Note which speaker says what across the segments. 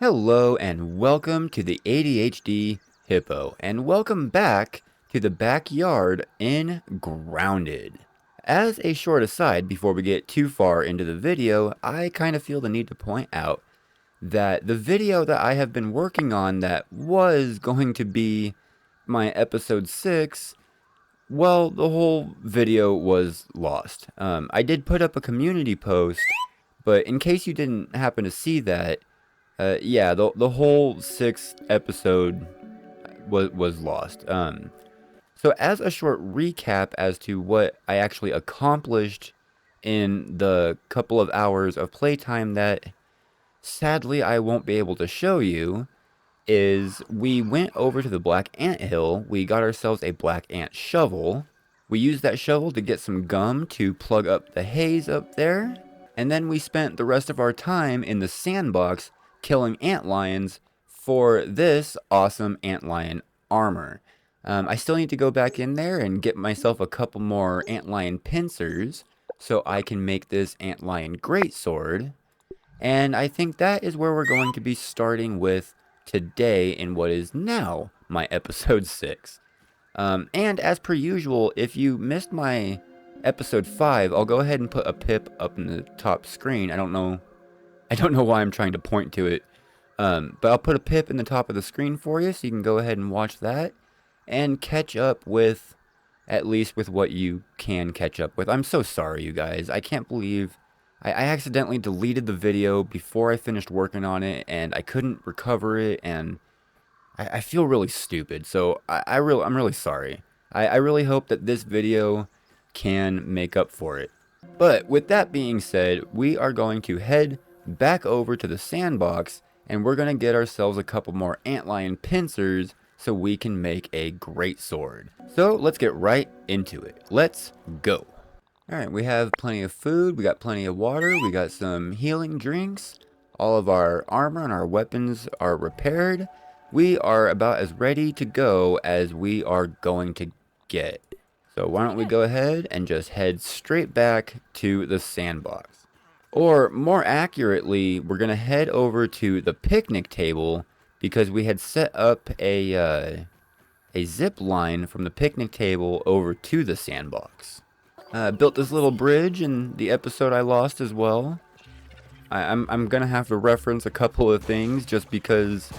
Speaker 1: Hello and welcome to the ADHD Hippo, and welcome back to the backyard in Grounded. As a short aside, before we get too far into the video, I kind of feel the need to point out that the video that I have been working on that was going to be my episode 6, well, the whole video was lost. I did put up a community post, but in case you didn't happen to see that, yeah, the whole 6th episode was lost. So as a short recap as to what I actually accomplished in the couple of hours of playtime that sadly I won't be able to show you, is we went over to the Black Ant Hill, we got ourselves a Black Ant shovel, we used that shovel to get some gum to plug up the haze up there, and then we spent the rest of our time in the sandbox killing antlions for this awesome antlion armor. I still need to go back in there and get myself a couple more antlion pincers so I can make this antlion greatsword. And I think that is where we're going to be starting with today in what is now my episode 6. And as per usual, if you missed my episode 5, I'll go ahead and put a pip up in the top screen. I don't know why I'm trying to point to it. But I'll put a pip in the top of the screen for you so you can go ahead and watch that and catch up with, at least with what you can catch up with. I'm so sorry, you guys. I can't believe I accidentally deleted the video before I finished working on it, and I couldn't recover it, and I feel really stupid. So I'm really sorry. I really hope that this video can make up for it. But with that being said, we are going to head back over to the sandbox, and we're going to get ourselves a couple more antlion pincers so we can make a greatsword. So let's get right into it. Let's go. Alright, we have plenty of food, we got plenty of water, we got some healing drinks, all of our armor and our weapons are repaired. We are about as ready to go as we are going to get. So why don't we go ahead and just head straight back to the sandbox. Or more accurately, we're going to head over to the picnic table because we had set up a zip line from the picnic table over to the sandbox. Built this little bridge in the episode I lost as well. I'm going to have to reference a couple of things just because,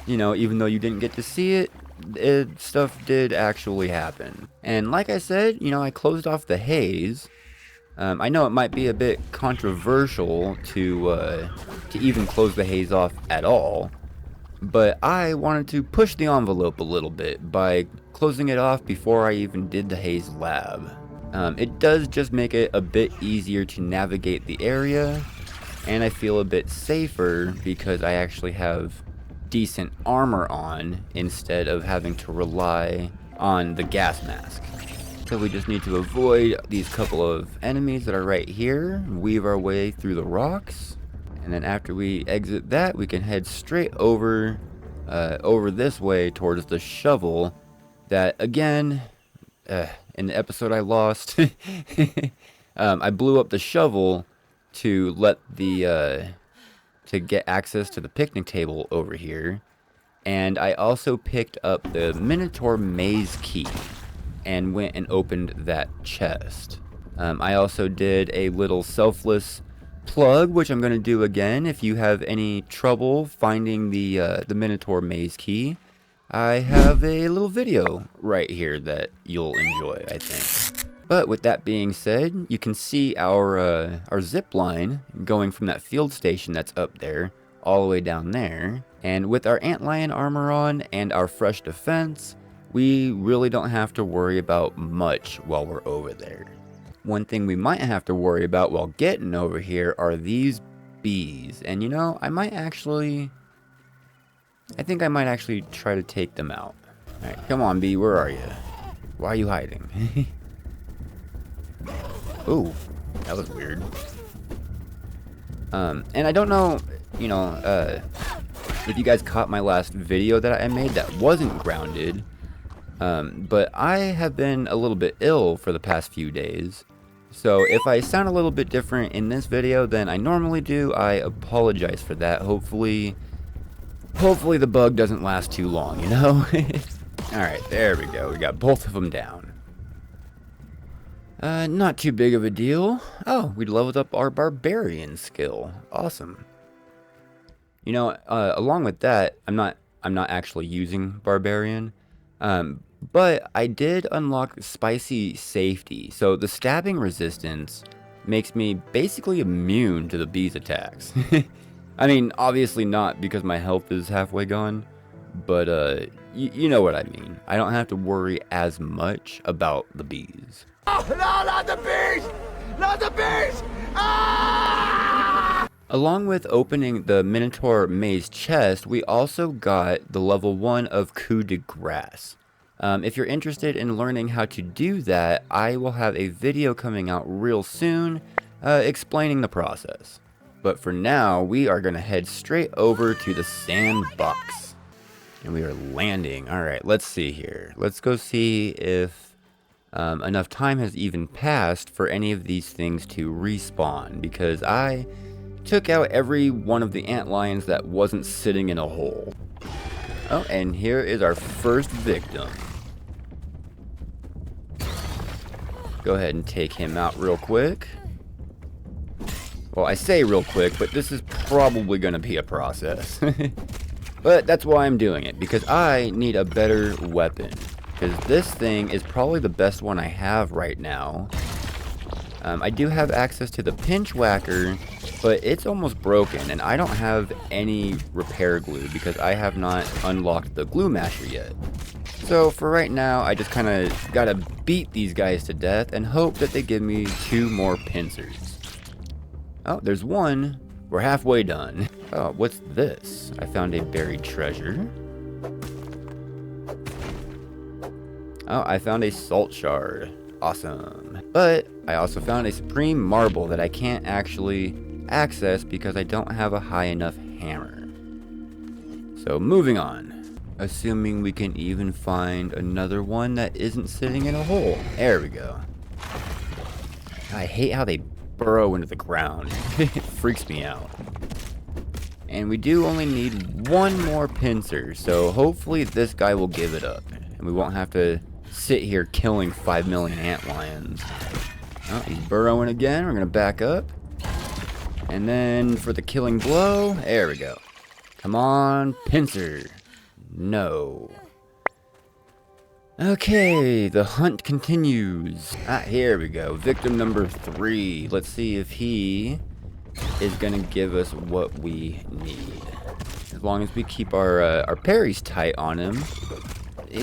Speaker 1: you know, even though you didn't get to see it, stuff did actually happen. And like I said, you know, I closed off the haze. I know it might be a bit controversial to even close the haze off at all, but I wanted to push the envelope a little bit by closing it off before I even did the haze lab. It does just make it a bit easier to navigate the area, and I feel a bit safer because I actually have decent armor on instead of having to rely on the gas mask. So we just need to avoid these couple of enemies that are right here, weave our way through the rocks, and then after we exit that, we can head straight over this way towards the shovel that, again, in the episode I lost, I blew up the shovel to let to get access to the picnic table over here, and I also picked up the Minotaur Maze Key and went and opened that chest. I also did a little selfless plug, which I'm going to do again. If you have any trouble finding the Minotaur Maze Key, I have a little video right here that you'll enjoy, I think. But with that being said, you can see our zip line going from that field station that's up there all the way down there. And with our antlion armor on and our fresh defense, we really don't have to worry about much while we're over there. One thing we might have to worry about while getting over here are these bees. And you know, I think I might actually try to take them out. Alright, come on, bee, where are you? Why are you hiding? Ooh, that was weird. And I don't know, you know, if you guys caught my last video that I made that wasn't grounded, but I have been a little bit ill for the past few days. So if I sound a little bit different in this video than I normally do, I apologize for that. Hopefully Hopefully the bug doesn't last too long, you know? Alright, there we go. We got both of them down. Not too big of a deal. Oh, we leveled up our barbarian skill. Awesome. You know, along with that, I'm not actually using barbarian. But I did unlock spicy safety. So the stabbing resistance makes me basically immune to the bee's attacks. I mean, obviously not because my health is halfway gone, but you know what I mean. I don't have to worry as much about the bees.
Speaker 2: Oh, no, not the bees! Not the bees! Ah!
Speaker 1: Along with opening the Minotaur Maze chest, we also got the level 1 of Coup de Grace. If you're interested in learning how to do that, I will have a video coming out real soon explaining the process. But for now, we are going to head straight over to the sandbox. And we are landing. Alright, let's see here. Let's go see if enough time has even passed for any of these things to respawn. Because I took out every one of the antlions that wasn't sitting in a hole. Oh, and here is our first victim. Go ahead and take him out real quick. Well, I say real quick, but this is probably going to be a process. But that's why I'm doing it, because I need a better weapon. Because this thing is probably the best one I have right now. I do have access to the pinch whacker, but it's almost broken, and I don't have any repair glue because I have not unlocked the glue masher yet. So for right now, I just kind of gotta beat these guys to death and hope that they give me 2 more pincers. Oh, there's one. We're halfway done. Oh, what's this? I found a buried treasure. Oh, I found a salt shard. Awesome. But I also found a supreme marble that I can't actually access because I don't have a high enough hammer. So moving on. Assuming we can even find another one that isn't sitting in a hole. There we go. I hate how they burrow into the ground. It freaks me out. And we do only need 1 more pincer, so hopefully this guy will give it up. And we won't have to sit here killing 5 million antlions. Oh, he's burrowing again. We're going to back up. And then for the killing blow, there we go. Come on, pincer. No. Okay, the hunt continues. Here we go. Victim number 3. Let's see if he is gonna give us what we need. As long as we keep our parries tight on him,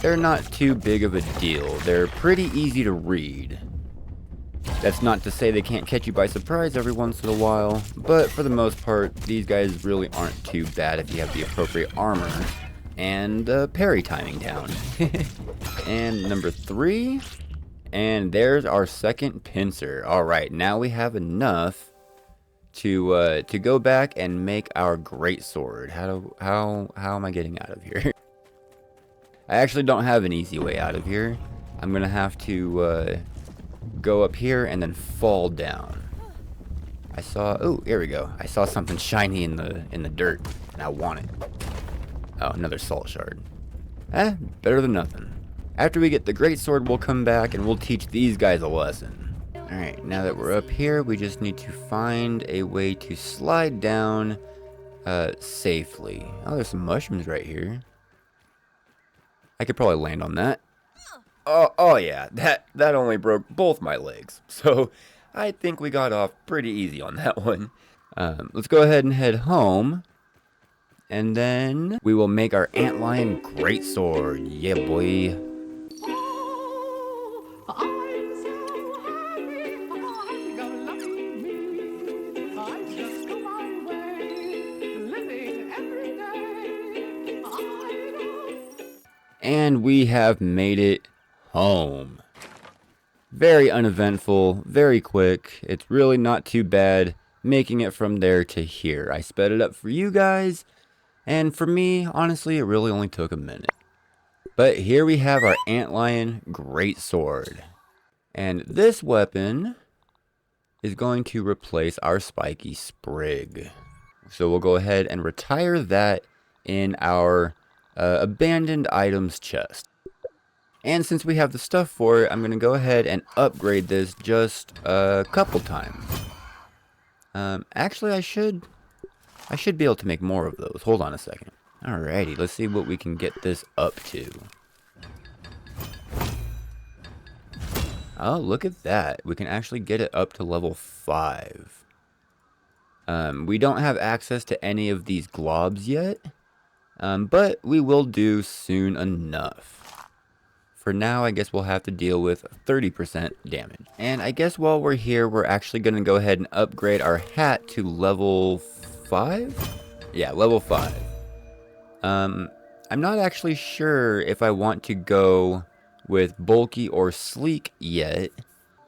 Speaker 1: they're not too big of a deal. They're pretty easy to read. That's not to say they can't catch you by surprise every once in a while, but for the most part, these guys really aren't too bad if you have the appropriate armor and parry timing down. And number 3, and there's our second pincer. All right, now we have enough to go back and make our great sword. How am I getting out of here? I actually don't have an easy way out of here. I'm gonna have to go up here and then fall down. Oh, here we go. I saw something shiny in the dirt, and I want it. Oh, another salt shard. Better than nothing. After we get the greatsword, we'll come back and we'll teach these guys a lesson. Alright, now that we're up here, we just need to find a way to slide down safely. Oh, there's some mushrooms right here. I could probably land on that. Oh yeah, that only broke both my legs. So I think we got off pretty easy on that one. Let's go ahead and head home. And then we will make our antlion greatsword. Yeah, boy. And we have made it home. Very uneventful, very quick. It's really not too bad making it from there to here. I sped it up for you guys, and for me, honestly, it really only took a minute. But here we have our antlion greatsword. And this weapon is going to replace our spiky sprig. So we'll go ahead and retire that in our abandoned items chest. And since we have the stuff for it, I'm going to go ahead and upgrade this just a couple times. Actually, I should be able to make more of those. Hold on a second. Alrighty, let's see what we can get this up to. Oh, look at that. We can actually get it up to level 5. We don't have access to any of these globs yet, but we will do soon enough. For now, I guess we'll have to deal with 30% damage. And I guess while we're here, we're actually going to go ahead and upgrade our hat to level 5? Yeah, level 5. I'm not actually sure if I want to go with bulky or sleek yet.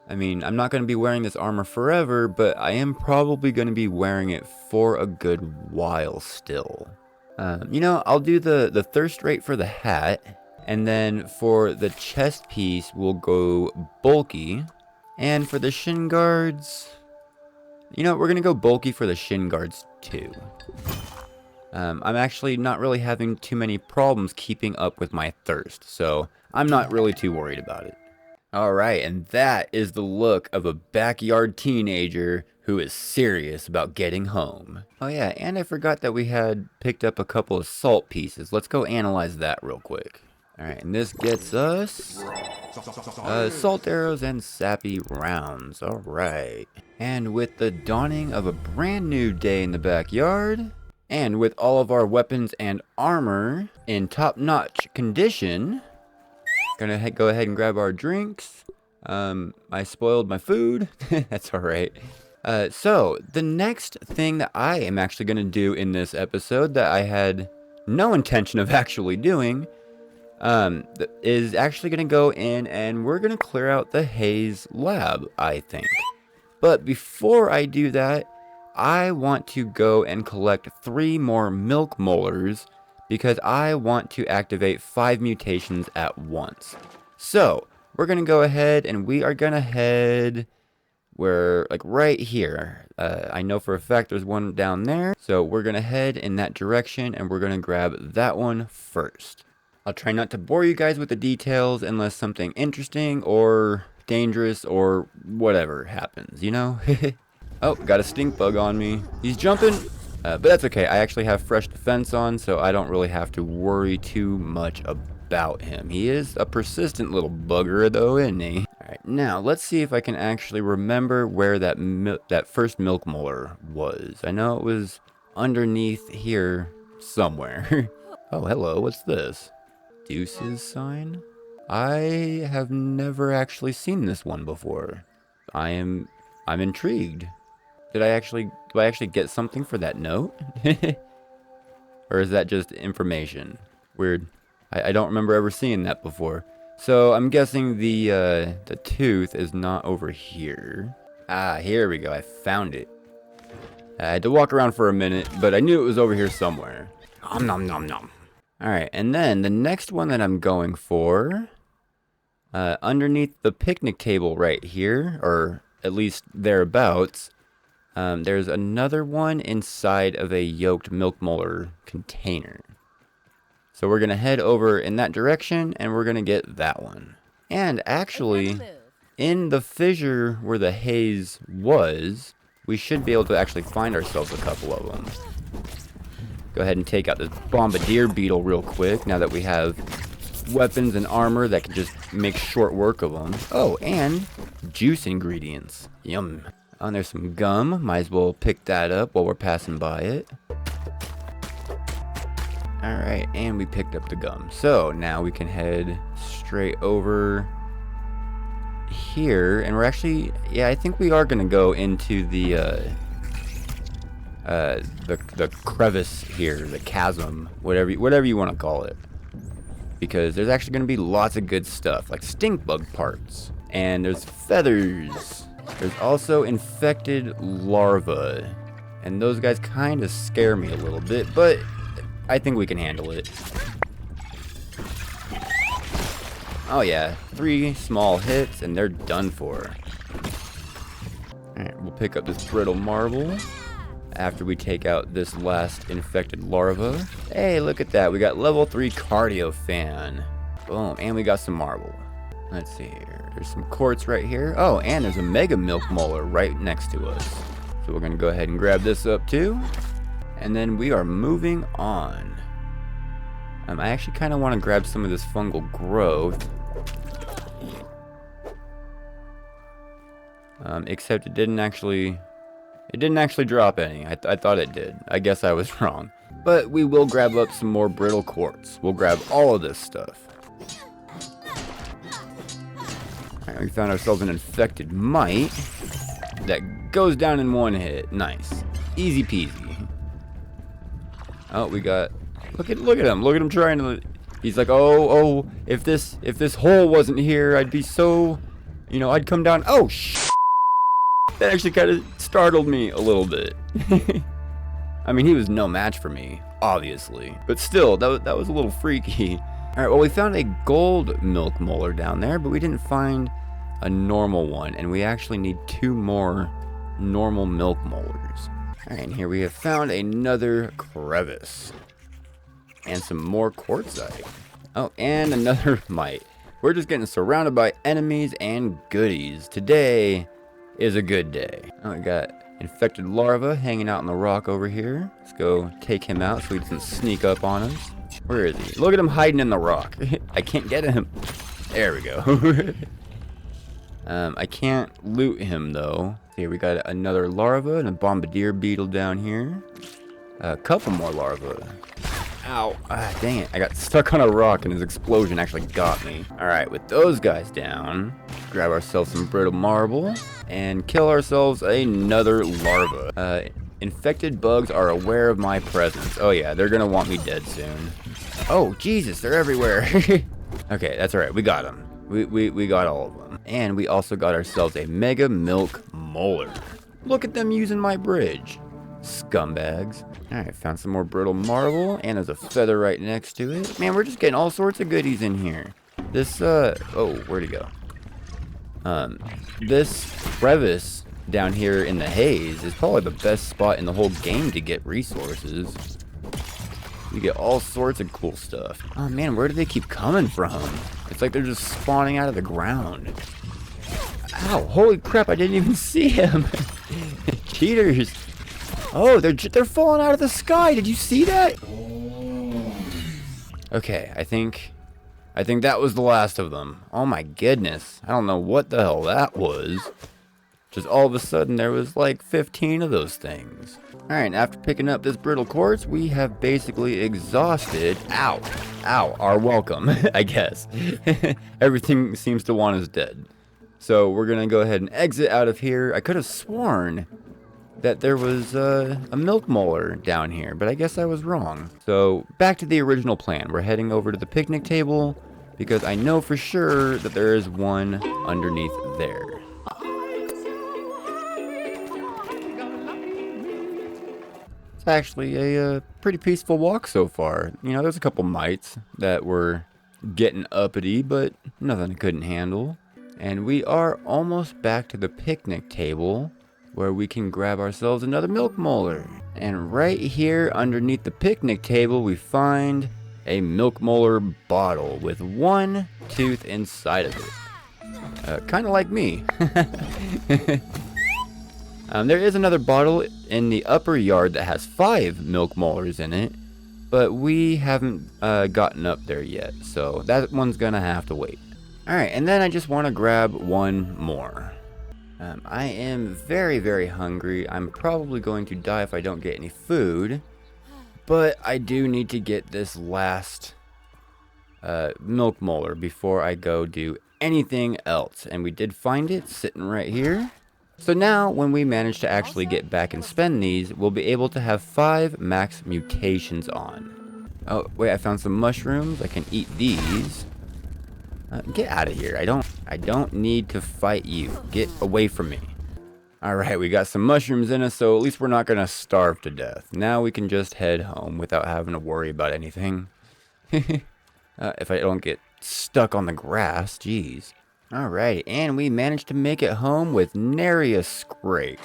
Speaker 1: I mean, I'm not going to be wearing this armor forever, but I am probably going to be wearing it for a good while still. You know, I'll do the thirst rate for the hat, and then for the chest piece, we'll go bulky. And for the shin guards, you know, we're going to go bulky for the shin guards too. I'm actually not really having too many problems keeping up with my thirst, so I'm not really too worried about it. Alright, and that is the look of a backyard teenager who is serious about getting home. Oh yeah, and I forgot that we had picked up a couple of salt pieces. Let's go analyze that real quick. Alright, and this gets us salt arrows and sappy rounds. Alright. And with the dawning of a brand new day in the backyard, and with all of our weapons and armor in top-notch condition, gonna go ahead and grab our drinks. I spoiled my food. That's alright. So, the next thing that I am actually gonna do in this episode that I had no intention of actually doing is actually gonna go in and we're gonna clear out the Haze lab, I think. But before I do that, I want to go and collect 3 more milk molars because I want to activate 5 mutations at once. So, we're going to go ahead and we are going to head, we're like right here. I know for a fact there's one down there. So we're going to head in that direction and we're going to grab that one first. I'll try not to bore you guys with the details unless something interesting or dangerous or whatever happens, you know? Oh, got a stink bug on me. He's jumping, but that's okay. I actually have fresh defense on, so I don't really have to worry too much about him. He is a persistent little bugger, though, isn't he? Alright, now, let's see if I can actually remember where that first milk molar was. I know it was underneath here somewhere. Oh, hello, what's this? Deuce's sign? I have never actually seen this one before. I'm intrigued. Do I actually get something for that note? Or is that just information? Weird. I don't remember ever seeing that before. So I'm guessing the tooth is not over here. Ah, here we go. I found it. I had to walk around for a minute, but I knew it was over here somewhere. Nom nom nom nom. Alright, and then the next one that I'm going for, underneath the picnic table right here, or at least thereabouts, there's another one inside of a yoked milk molar container. So we're going to head over in that direction and we're going to get that one. And actually, in the fissure where the haze was, we should be able to actually find ourselves a couple of them. Go ahead and take out this bombardier beetle real quick now that we have weapons and armor that can just make short work of them. Oh, and juice ingredients. Yum. Oh, and there's some gum. Might as well pick that up while we're passing by it. Alright, and we picked up the gum. So, now we can head straight over here. And we're actually, yeah, I think we are going to go into the crevice here, the chasm, whatever you want to call it. Because there's actually going to be lots of good stuff, like stink bug parts. And there's feathers. There's also infected larvae. And those guys kind of scare me a little bit, but I think we can handle it. Oh yeah, 3 small hits and they're done for. Alright, we'll pick up this brittle marble. after we take out this last infected larva. Hey, look at that. We got level 3 cardio fan. Boom. And we got some marble. Let's see here. There's some quartz right here. Oh, and there's a mega milk molar right next to us. So we're going to go ahead and grab this up too. And then we are moving on. I actually kind of want to grab some of this fungal growth. Except it didn't actually drop any. I thought it did. I guess I was wrong. But we will grab up some more brittle quartz. We'll grab all of this stuff. Alright, we found ourselves an infected mite that goes down in one hit. Nice. Easy peasy. Oh, we got... Look at him. Look at him trying to... He's like, oh, if this hole wasn't here, I'd be so... You know, I'd come down... Oh, that actually kind of startled me a little bit. I mean, he was no match for me, obviously. But still, that was a little freaky. Alright, well, we found a gold milk molar down there, but we didn't find a normal one. And we actually need 2 more normal milk molars. Alright, and here we have found another crevice. And some more quartzite. Oh, and another mite. We're just getting surrounded by enemies and goodies. Today is a good day. Oh, we got infected larva hanging out on the rock over here. Let's go take him out so he doesn't sneak up on us. Where is he? Look at him hiding in the rock. I can't get him. There we go. I can't loot him though. Here we got another larva and a bombardier beetle down here. A couple more larvae. Ow. Dang it. I got stuck on a rock and his explosion actually got me. Alright, with those guys down, grab ourselves some brittle marble and kill ourselves another larva. Infected bugs are aware of my presence. Oh yeah, they're gonna want me dead soon. Oh, Jesus, they're everywhere. Okay, that's alright. We got them. We got all of them. And we also got ourselves a mega milk molar. Look at them using my bridge. Scumbags. Alright, found some more brittle marble, and there's a feather right next to it. Man, we're just getting all sorts of goodies in here. This, oh, where'd he go? This crevice down here in the haze is probably the best spot in the whole game to get resources. You get all sorts of cool stuff. Oh man, where do they keep coming from? It's like they're just spawning out of the ground. Ow, holy crap, I didn't even see him. Cheaters. Oh, they're falling out of the sky. Did you see that? Okay, I think that was the last of them. Oh my goodness. I don't know what the hell that was. Just all of a sudden there was like 15 of those things. Alright, after picking up this brittle quartz, we have basically exhausted, our welcome, I guess. Everything seems to want us dead. So we're gonna go ahead and exit out of here. I could have sworn that there was a milk molar down here, but I guess I was wrong. So back to the original plan. We're heading over to the picnic table because I know for sure that there is one underneath there. It's actually a pretty peaceful walk so far. You know, there's a couple mites that were getting uppity, but nothing I couldn't handle. And we are almost back to the picnic table, where we can grab ourselves another milk molar. And right here underneath the picnic table, we find a milk molar bottle with one tooth inside of it. Kind of like me. There is another bottle in the upper yard that has 5 milk molars in it, but we haven't gotten up there yet, so that one's gonna have to wait. Alright, and then I just want to grab one more. I am very, very hungry. I'm probably going to die if I don't get any food. But I do need to get this last milk molar before I go do anything else. And we did find it sitting right here. So now when we manage to actually get back and spend these, we'll be able to have 5 max mutations on. Oh, wait, I found some mushrooms. I can eat these. Get out of here. I don't need to fight you. Get away from me. Alright, we got some mushrooms in us, so at least we're not gonna starve to death. Now we can just head home without having to worry about anything. If I don't get stuck on the grass, jeez. Alright, and we managed to make it home with nary a scrape.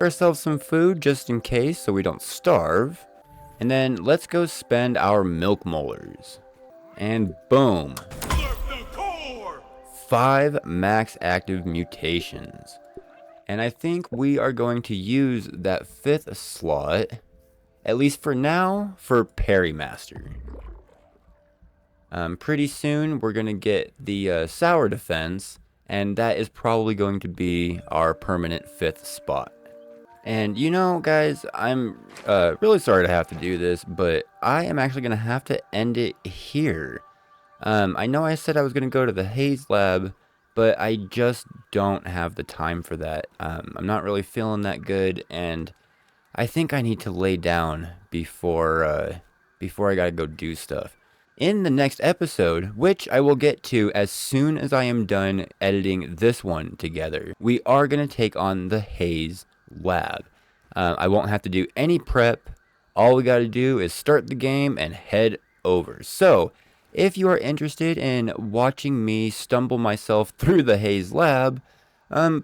Speaker 1: ourselves some food just in case so we don't starve. And then let's go spend our milk molars. And boom. 5 max active mutations. And I think we are going to use that 5th slot, at least for now, for Parry Master. Pretty soon we're going to get the Sour Defense, and that is probably going to be our permanent 5th spot. And you know, guys, I'm really sorry to have to do this, but I am actually going to have to end it here. I know I said I was going to go to the Haze Lab, but I just don't have the time for that. I'm not really feeling that good, and I think I need to lay down before I gotta go do stuff. In the next episode, which I will get to as soon as I am done editing this one together, we are going to take on the Haze Lab. I won't have to do any prep. All we got to do is start the game and head over. So, if you are interested in watching me stumble myself through the Haze Lab,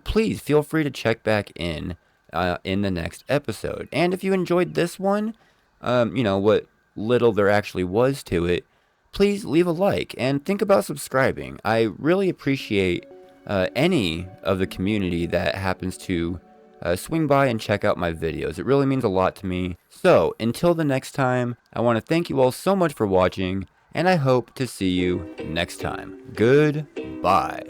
Speaker 1: please feel free to check back in the next episode. And if you enjoyed this one, you know, what little there actually was to it, please leave a like and think about subscribing. I really appreciate any of the community that happens to swing by and check out my videos. It really means a lot to me. So, until the next time, I want to thank you all so much for watching, and I hope to see you next time. Goodbye.